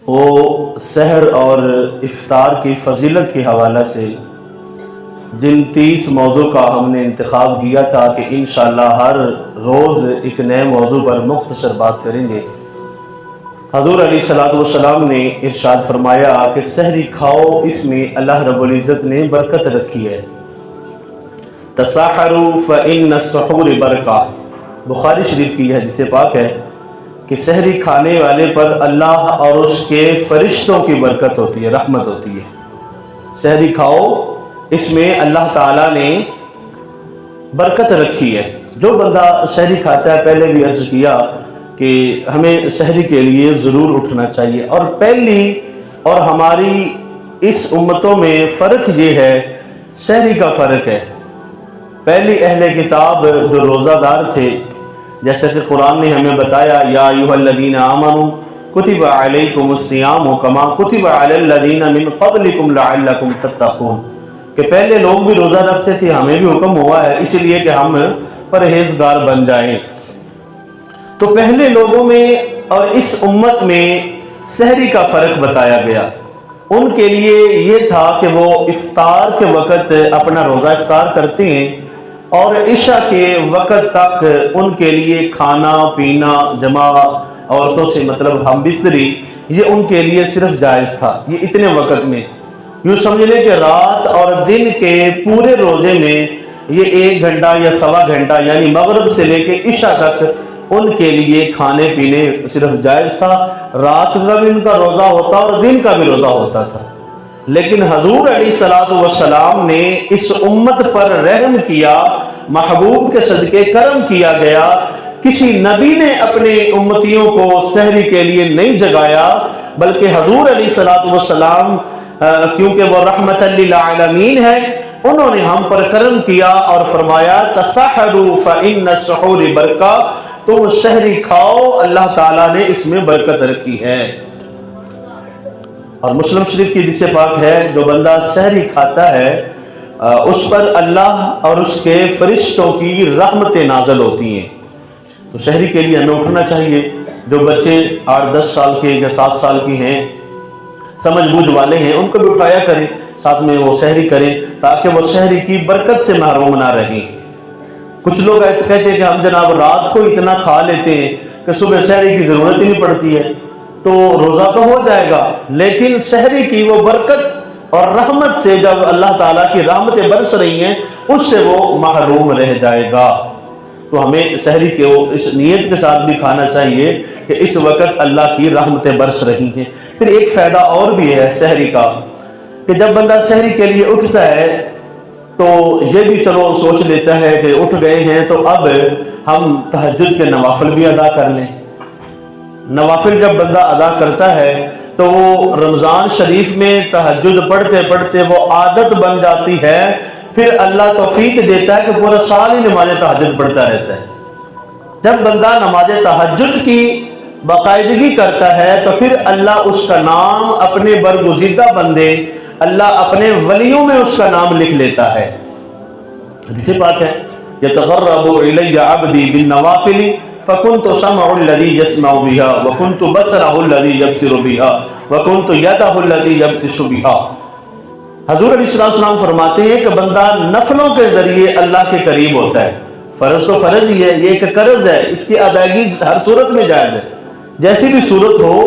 وہ سحر اور افطار کی فضیلت کے حوالے سے جن 30 موضوع کا ہم نے انتخاب کیا تھا کہ انشاءاللہ ہر روز ایک نئے موضوع پر مختصر بات کریں گے، حضور علیہ الصلوۃ والسلام نے ارشاد فرمایا کہ سحری کھاؤ، اس میں اللہ رب العزت نے برکت رکھی ہے۔ تساحروا فإن السحور برکہ، بخاری شریف کی یہ حدیث پاک ہے کہ سحری کھانے والے پر اللہ اور اس کے فرشتوں کی برکت ہوتی ہے، رحمت ہوتی ہے۔ سحری کھاؤ، اس میں اللہ تعالیٰ نے برکت رکھی ہے۔ جو بندہ سحری کھاتا ہے، پہلے بھی عرض کیا کہ ہمیں سحری کے لیے ضرور اٹھنا چاہیے، اور پہلی اور ہماری اس امتوں میں فرق یہ ہے، سحری کا فرق ہے۔ پہلی اہل کتاب جو روزہ دار تھے، جیسے کہ قرآن نے ہمیں بتایا یا ایھا الذین آمنوا کتب علیکم الصیام کما کتب علی الذین من قبلکم لعلکم تتقون، کہ پہلے لوگ بھی روزہ رکھتے تھے، ہمیں بھی حکم ہوا ہے اس لیے کہ ہم پرہیزگار بن جائیں۔ تو پہلے لوگوں میں اور اس امت میں سحری کا فرق بتایا گیا۔ ان کے لیے یہ تھا کہ وہ افطار کے وقت اپنا روزہ افطار کرتے ہیں، اور عشاء کے وقت تک ان کے لیے کھانا پینا جمع عورتوں سے مطلب ہم بستری، یہ ان کے لیے صرف جائز تھا۔ یہ اتنے وقت میں یوں سمجھ لیں کہ رات اور دن کے پورے روزے میں یہ 1 گھنٹہ یا سوا گھنٹہ، یعنی مغرب سے لے کے عشاء تک ان کے لیے کھانے پینے صرف جائز تھا۔ رات کا بھی ان کا روزہ ہوتا اور دن کا بھی روزہ ہوتا تھا۔ لیکن حضور علیہ الصلوۃ والسلام نے اس امت پر رحم کیا، محبوب کے صدقے کرم کیا گیا۔ کسی نبی نے اپنے امتیوں کو سحری کے لیے نہیں جگایا، بلکہ حضور علیہ الصلوۃ والسلام کیونکہ وہ رحمت للعالمین ہے، انہوں نے ہم پر کرم کیا اور فرمایا تسحروا فإن السحور برکہ، تم سحری کھاؤ، اللہ تعالیٰ نے اس میں برکت رکھی ہے۔ اور مسلم شریف کی حدیث پاک ہے، جو بندہ سحری کھاتا ہے اس پر اللہ اور اس کے فرشتوں کی رحمتیں نازل ہوتی ہیں۔ تو سحری کے لیے ہمیں اٹھنا چاہیے۔ جو بچے 8-10 سال کے یا 7 سال کے ہیں، سمجھ بوجھ والے ہیں، ان کو بھی اٹھایا کریں، ساتھ میں وہ سحری کریں تاکہ وہ سحری کی برکت سے محروم نہ رہیں۔ کچھ لوگ کہتے ہیں کہ ہم جناب رات کو اتنا کھا لیتے ہیں کہ صبح سحری کی ضرورت ہی نہیں پڑتی ہے، تو روزہ تو ہو جائے گا، لیکن سحری کی وہ برکت اور رحمت سے جب اللہ تعالیٰ کی رحمتیں برس رہی ہیں، اس سے وہ محروم رہ جائے گا۔ تو ہمیں سحری کے اس نیت کے ساتھ بھی کھانا چاہیے کہ اس وقت اللہ کی رحمتیں برس رہی ہیں۔ پھر ایک فائدہ اور بھی ہے سحری کا، کہ جب بندہ سحری کے لیے اٹھتا ہے تو یہ بھی چلو سوچ لیتا ہے کہ اٹھ گئے ہیں تو اب ہم تہجد کے نوافل بھی ادا کر لیں۔ نوافل جب بندہ ادا کرتا ہے تو وہ رمضان شریف میں تہجد پڑھتے پڑھتے وہ عادت بن جاتی ہے، پھر اللہ توفیق دیتا ہے کہ پورا سال ہی نماز تہجد پڑھتا رہتا ہے۔ جب بندہ نماز تہجد کی باقاعدگی کرتا ہے تو پھر اللہ اس کا نام اپنے برگزیدہ بندے، اللہ اپنے ولیوں میں اس کا نام لکھ لیتا ہے۔ حدیث پاک ہے یتقرب الی عبدی بالنوافل فکنت سمع الذی یسمع بها وکنت بصرہ الذی یبصر بها وکنت یدہ الذی یبطش بها۔ حضور علیہ السلام فرماتے ہیں کہ بندہ نفلوں کے ذریعے اللہ کے قریب ہوتا ہے۔ فرض تو فرض ہی ہے، یہ ایک قرض ہے، اس کی ادائیگی ہر صورت میں جائز ہے، جیسی بھی صورت ہو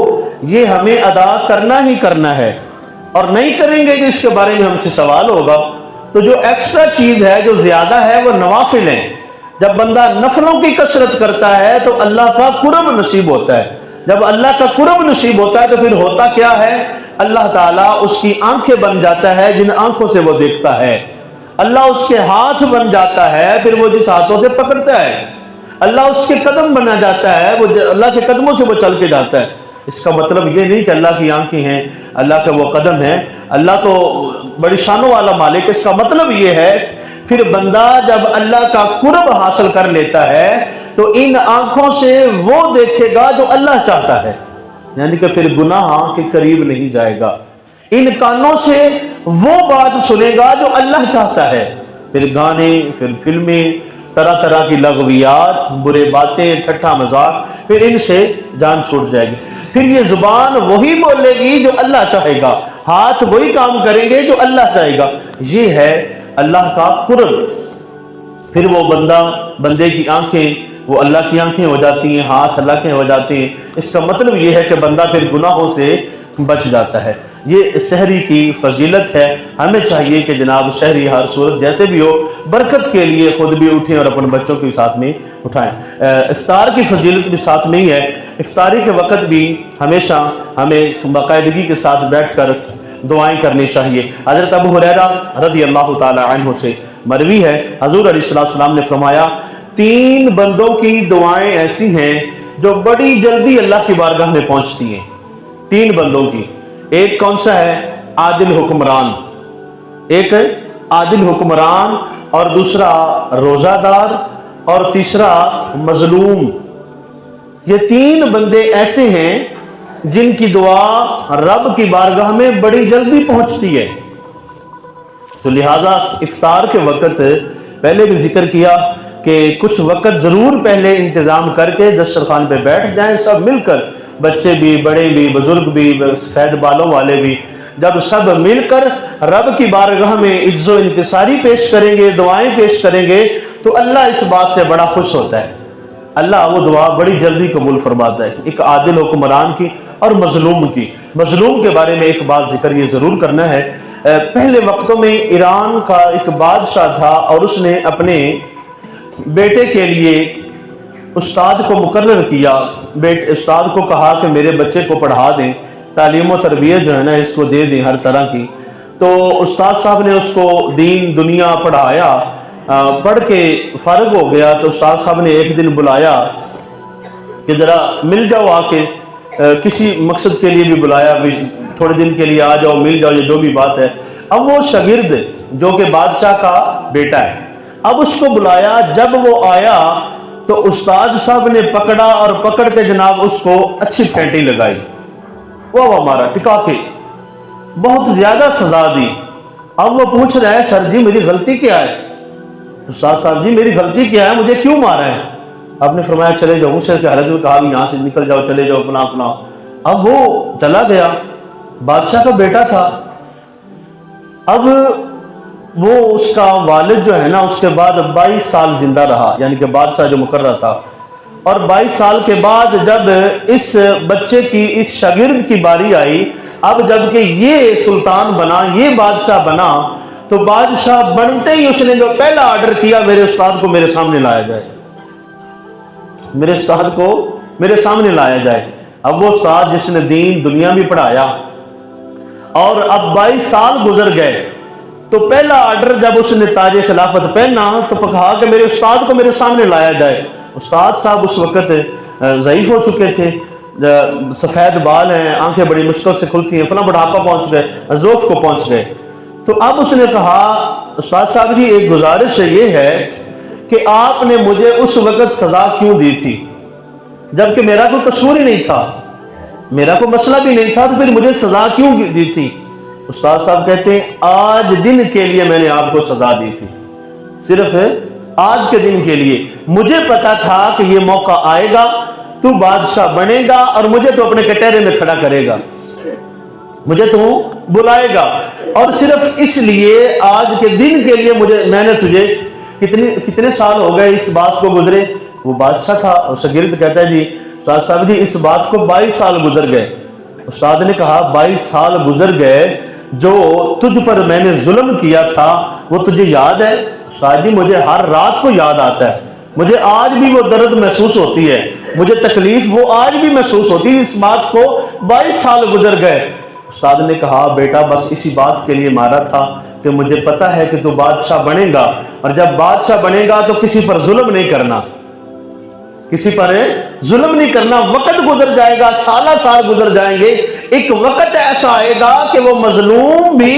یہ ہمیں ادا کرنا ہی کرنا ہے، اور نہیں کریں گے تو اس کے بارے میں ہم سے سوال ہوگا۔ تو جو ایکسٹرا چیز ہے، جو زیادہ ہے، وہ نوافل ہیں۔ جب بندہ نفلوں کی کثرت کرتا ہے تو اللہ کا قرب نصیب ہوتا ہے۔ جب اللہ کا قرب نصیب ہوتا ہے تو پھر ہوتا کیا ہے، اللہ تعالیٰ اس کی آنکھیں بن جاتا ہے جن آنکھوں سے وہ دیکھتا ہے، اللہ اس کے ہاتھ بن جاتا ہے پھر وہ جس ہاتھوں سے پکڑتا ہے، اللہ اس کے قدم بنا جاتا ہے، وہ اللہ کے قدموں سے وہ چل کے جاتا ہے۔ اس کا مطلب یہ نہیں کہ اللہ کی آنکھیں ہیں، اللہ کا وہ قدم ہے، اللہ تو بڑی شانوں والا مالک۔ اس کا مطلب یہ ہے پھر بندہ جب اللہ کا قرب حاصل کر لیتا ہے تو ان آنکھوں سے وہ دیکھے گا جو اللہ چاہتا ہے، یعنی کہ پھر گناہ کے قریب نہیں جائے گا۔ ان کانوں سے وہ بات سنے گا جو اللہ چاہتا ہے، پھر گانے، پھر فلمیں، طرح طرح کی لغویات، برے باتیں، ٹھٹھا مذاق، پھر ان سے جان چھوٹ جائے گی۔ پھر یہ زبان وہی بولے گی جو اللہ چاہے گا، ہاتھ وہی کام کریں گے جو اللہ چاہے گا۔ یہ ہے اللہ کا قرب۔ پھر وہ بندے کی آنکھیں وہ اللہ کی آنکھیں ہو جاتی ہیں، ہاتھ اللہ کے ہو جاتے ہیں۔ اس کا مطلب یہ ہے کہ بندہ پھر گناہوں سے بچ جاتا ہے۔ یہ سحری کی فضیلت ہے۔ ہمیں چاہیے کہ جناب سحری ہر صورت جیسے بھی ہو برکت کے لیے خود بھی اٹھیں اور اپنے بچوں کے ساتھ میں اٹھائیں۔ افطار کی فضیلت بھی ساتھ نہیں ہے، افطاری کے وقت بھی ہمیشہ ہمیں باقاعدگی کے ساتھ بیٹھ کر دعائیں کرنی چاہیے۔ حضرت ابو ہریرہ رضی اللہ تعالی عنہ سے مروی ہے، حضور علیہ السلام نے فرمایا 3 بندوں کی دعائیں ایسی ہیں جو بڑی جلدی اللہ کی بارگاہ میں پہنچتی ہیں۔ 3 بندوں کی، ایک کون سا ہے؟ عادل حکمران، ایک عادل حکمران، اور دوسرا روزہ دار، اور تیسرا مظلوم۔ یہ 3 بندے ایسے ہیں جن کی دعا رب کی بارگاہ میں بڑی جلدی پہنچتی ہے۔ تو لہذا افطار کے وقت پہلے بھی ذکر کیا کہ کچھ وقت ضرور پہلے انتظام کر کے دسترخوان پہ بیٹھ جائیں سب مل کر، بچے بھی، بڑے بھی، بزرگ بھی، سفید بالوں والے بھی۔ جب سب مل کر رب کی بارگاہ میں عجز و انکساری پیش کریں گے، دعائیں پیش کریں گے، تو اللہ اس بات سے بڑا خوش ہوتا ہے۔ اللہ وہ دعا بڑی جلدی قبول فرماتا ہے۔ ایک عادل حکمران کی اور مظلوم کی۔ مظلوم کے بارے میں ایک بات ذکر یہ ضرور کرنا ہے۔ پہلے وقتوں میں ایران کا ایک بادشاہ تھا اور اس نے اپنے بیٹے کے لیے استاد کو مقرر کیا۔ استاد کو کہا کہ میرے بچے کو پڑھا دیں، تعلیم و تربیت جو ہے نا اس کو دے دیں ہر طرح کی۔ تو استاد صاحب نے اس کو دین دنیا پڑھایا، پڑھ کے فارغ ہو گیا تو استاد صاحب نے ایک دن بلایا کہ ذرا مل جاؤ آ کے، کسی مقصد کے لیے بھی بلایا، بھی تھوڑے دن کے لیے آ جاؤ، مل جاؤ، یہ جو بھی بات ہے۔ اب وہ شاگرد جو کہ بادشاہ کا بیٹا ہے، اب اس کو بلایا۔ جب وہ آیا تو استاد صاحب نے پکڑا اور پکڑ کے جناب اس کو اچھی پھینٹی لگائی، وہ مارا ٹکا کے، بہت زیادہ سزا دی۔ اب وہ پوچھ رہا ہے سر جی میری غلطی کیا ہے؟ استاد صاحب جی میری غلطی کیا ہے، مجھے کیوں مارا ہے؟ آپ نے فرمایا چلے جاؤ، غصے کی حالت میں کہا یہاں سے نکل جاؤ، چلے جاؤ، فلاں فلاں۔ اب وہ چلا گیا، بادشاہ کا بیٹا تھا۔ اب وہ اس کا والد جو ہے نا اس کے بعد 22 سال زندہ رہا، یعنی کہ بادشاہ جو مقرر تھا۔ اور 22 سال کے بعد جب اس بچے کی، اس شاگرد کی باری آئی، اب جب کہ یہ سلطان بنا، یہ بادشاہ بنا، تو بادشاہ بنتے ہی اس نے جو پہلا آرڈر کیا میرے استاد کو میرے سامنے لایا جائے، میرے استاد کو میرے سامنے لایا جائے۔ اب وہ استاد جس نے دین دنیا بھی پڑھایا اور اب 22 سال گزر گئے، تو پہلا آرڈر جب اس نے تاج خلافت پہنا تو کہا کہ میرے استاد کو میرے سامنے لایا جائے۔ استاد صاحب اس وقت ضعیف ہو چکے تھے، سفید بال ہیں، آنکھیں بڑی مشکل سے کھلتی ہیں، فلاں بڑھاپا پہنچ گئے، ذوف کو پہنچ گئے۔ تو اب اس نے کہا استاد صاحب جی ایک گزارش یہ ہے کہ آپ نے مجھے اس وقت سزا کیوں دی تھی جبکہ میرا کوئی قصور ہی نہیں تھا، میرا کوئی مسئلہ بھی نہیں تھا، تو پھر مجھے سزا کیوں دی تھی؟ استاد صاحب کہتے ہیں آج دن کے لیے میں نے آپ کو سزا دی تھی، صرف آج کے دن کے لیے۔ مجھے پتا تھا کہ یہ موقع آئے گا، تو بادشاہ بنے گا اور مجھے تو اپنے کٹہرے میں کھڑا کرے گا، مجھے تو بلائے گا، اور صرف اس لیے آج کے دن کے لیے میں نے تجھے کتنے سال ہو گئے اس بات کو گزرے؟ وہ بادشاہ تھا اور شاگرد کہتا ہے جی استاد صاحب جی اس بات کو 22 سال گزر گئے۔ استاد نے کہا 22 سال گزر گئے، جو تجھ پر میں نے ظلم کیا تھا وہ تجھے یاد ہے؟ استاد جی مجھے ہر رات کو یاد آتا ہے، مجھے آج بھی وہ درد محسوس ہوتی ہے، مجھے تکلیف وہ آج بھی محسوس ہوتی ہے، اس بات کو 22 سال گزر گئے۔ استاد نے کہا بیٹا بس اسی بات کے لیے مارا تھا کہ مجھے پتا ہے کہ تو بادشاہ بنے گا، اور جب بادشاہ بنے گا تو کسی پر ظلم نہیں کرنا، کسی پر ظلم نہیں کرنا۔ وقت گزر جائے گا، سالہ سال گزر جائیں گے، ایک وقت ایسا آئے گا کہ وہ مظلوم بھی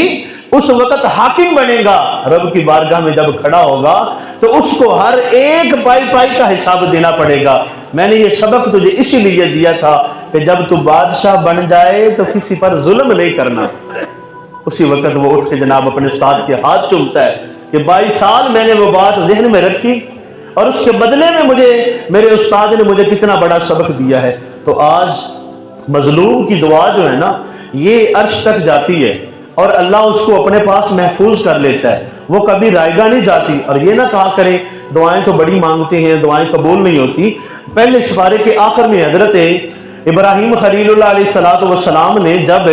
اس وقت حاکم بنے گا، رب کی بارگاہ میں جب کھڑا ہوگا تو اس کو ہر ایک پائی پائی کا حساب دینا پڑے گا۔ میں نے یہ سبق تجھے اسی لیے دیا تھا کہ جب تو بادشاہ بن جائے تو کسی پر ظلم نہیں کرنا۔ اسی وقت وہ اٹھ کے جناب اپنے استاد کے ہاتھ چومتا ہے کہ 22 سال میں نے وہ بات ذہن میں رکھی اور اس کے بدلے میں میرے استاد نے مجھے کتنا بڑا سبق دیا ہے۔ تو آج مظلوم کی دعا جو ہے نا یہ عرش تک جاتی ہے اور اللہ اس کو اپنے پاس محفوظ کر لیتا ہے، وہ کبھی رائے گاہ نہیں جاتی۔ اور یہ نہ کہا کریں دعائیں تو بڑی مانگتے ہیں، دعائیں قبول نہیں ہوتی۔ پہلے سپارے کے آخر میں حضرت ابراہیم خلیل اللہ علیہ السلام نے جب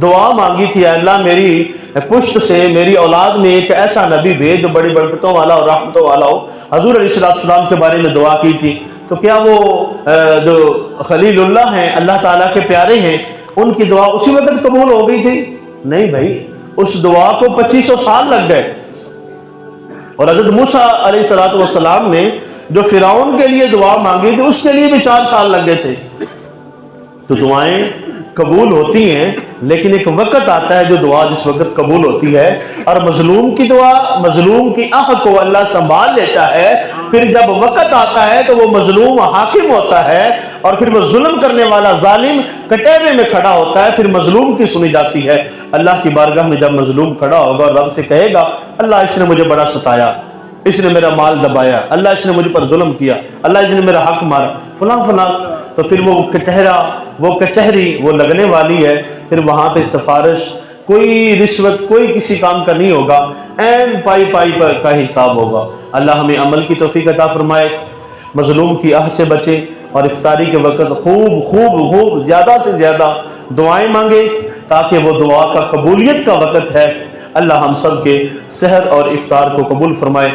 دعا مانگی تھی، اللہ میری پشت سے میری اولاد میں ایک ایسا نبی بھیج جو بڑی برکتوں والا اور رحمتوں والا ہو، حضور علیہ السلام کے بارے میں دعا کی تھی، تو کیا وہ جو خلیل اللہ ہیں، اللہ تعالیٰ کے پیارے ہیں، ان کی دعا اسی وقت قبول ہو گئی تھی؟ نہیں بھائی، اس دعا کو 2500 سال لگ گئے۔ اور حضرت موسیٰ علیہ السلام نے جو فرعون کے لیے دعا مانگی تھی اس کے لیے بھی 4 سال لگ گئے تھے۔ تو دعائیں قبول ہوتی ہیں، لیکن ایک وقت آتا ہے جو دعا جس وقت قبول ہوتی ہے، اور مظلوم کی دعا، مظلوم کی آہ کو اللہ سنبھال لیتا ہے۔ پھر جب وقت آتا ہے تو وہ مظلوم حاکم ہوتا ہے، اور پھر وہ ظلم کرنے والا ظالم کٹہرے میں کھڑا ہوتا ہے، پھر مظلوم کی سنی جاتی ہے۔ اللہ کی بارگاہ میں جب مظلوم کھڑا ہوگا اور رب سے کہے گا اللہ اس نے مجھے بڑا ستایا، اس نے میرا مال دبایا، اللہ اس نے مجھ پر ظلم کیا، اللہ اس نے میرا حق مارا، فلاں فلاں، تو پھر وہ کٹہرا، وہ کچہری وہ لگنے والی ہے۔ پھر وہاں پہ سفارش، کوئی رشوت، کوئی کسی کام کا نہیں ہوگا، این پائی پائی کا حساب ہوگا۔ اللہ ہمیں عمل کی توفیق عطا فرمائے، مظلوم کی آہ سے بچے، اور افطاری کے وقت خوب زیادہ سے زیادہ دعائیں مانگے، تاکہ وہ دعا کا قبولیت کا وقت ہے۔ اللہ ہم سب کے سحر اور افطار کو قبول فرمائے۔